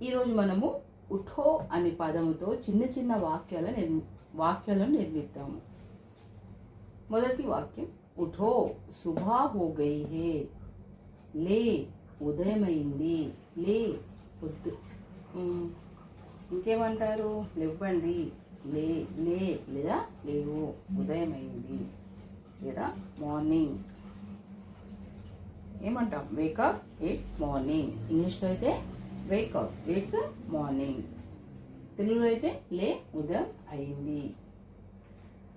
ఈరోజు మనము ఉఠో అనే పదముతో చిన్న చిన్న వాక్యాలను నిర్మిద్దాము. మొదటి వాక్యం, ఉఠో సుబహ హో గయి హే. లే ఉదయమైంది. లే పొద్దు. ఇంకేమంటారు? లేవ్వండి. లే లే లేదా లేవు, ఉదయమైంది లేదా మార్నింగ్. ఏమంటాం? Wake up, it's morning. ఇంగ్లీష్లో అయితే వేకప్, ఇట్స్ మార్నింగ్. తెలుగులో అయితే లే ఉదయం అయింది.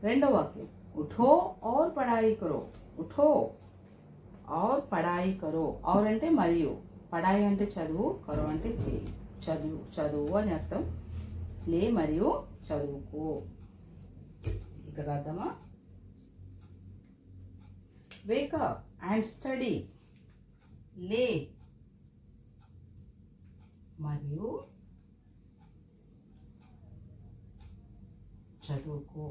రెండో వాక్యం, ఉఠో ఔర్ పడాయి కరో. ఉఠో ఔర్ పడాయి కరో. ఔర్ అంటే మరియు, పడాయి అంటే చదువు, కరో అంటే చేయి. చదువు అని అర్థం. లే మరియు చదువుకో. ఇక్కడ అర్థమా? Wake up and study. లే మరియు చదువుకో.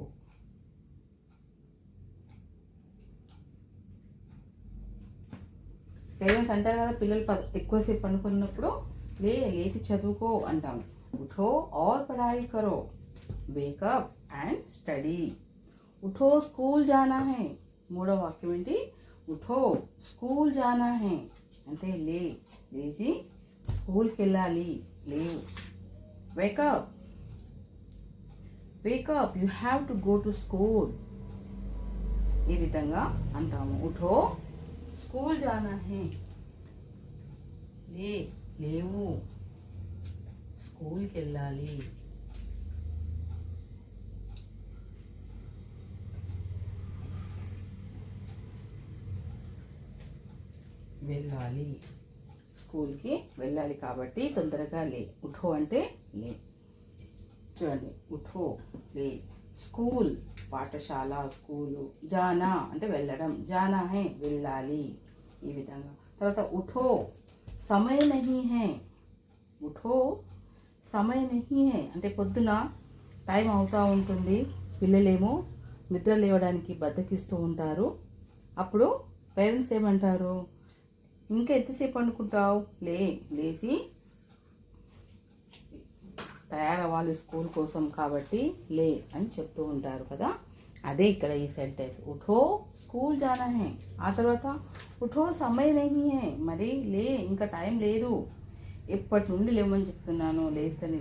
పేరెంట్స్ అంటారు కదా, పిల్లలు ఎక్కువసేపు పడుకున్నప్పుడు లేచి చదువుకో అంటాము. ఉఠో ఔర్ పడాయి కరో. Wake up and study. ఉఠో స్కూల్ జానా హై. మూడో వాక్యం ఏంటి? ఉఠో స్కూల్ జానా హై అంటే లేచి స్కూల్కి వెళ్ళాలి, లేవు. Wake up you have to go to school. ఈ విధంగా అంటాము. ఉఠో స్కూల్ జానా హై. లేవు, స్కూల్కి వెళ్ళాలి. వెళ్ళాలి, స్కూల్కి వెళ్ళాలి కాబట్టి తొందరగా లే. ఉఠో అంటే లే. చూడండి, ఉఠో లే. స్కూల్ పాఠశాల, స్కూలు. జానా అంటే వెళ్ళడం. జానా హై వెళ్ళాలి. ఈ విధంగా. తర్వాత ఉఠో సమయ నహీ హై. ఉఠో సమయ నహీ హై అంటే పొద్దున టైం అవుతూ ఉంటుంది, పిల్లలేమో నిద్ర లేవడానికి బద్దకిస్తూ ఉంటారు. అప్పుడు పేరెంట్స్ ఏమంటారు? ఇంకా ఎంతసేపు అనుకుంటావు, లేచి తయారవ్వాలి స్కూల్ కోసం కాబట్టి లే అని చెప్తూ ఉంటారు కదా. అదే ఇక్కడ ఈ సెంటెన్స్. ఉఠో స్కూల్ జానా హై. ఆ తర్వాత ఉఠో సమయ నహీ హై, మరి లే ఇంకా టైం లేదు. ఎప్పటి నుండి లేవని చెప్తున్నాను, లేస్తని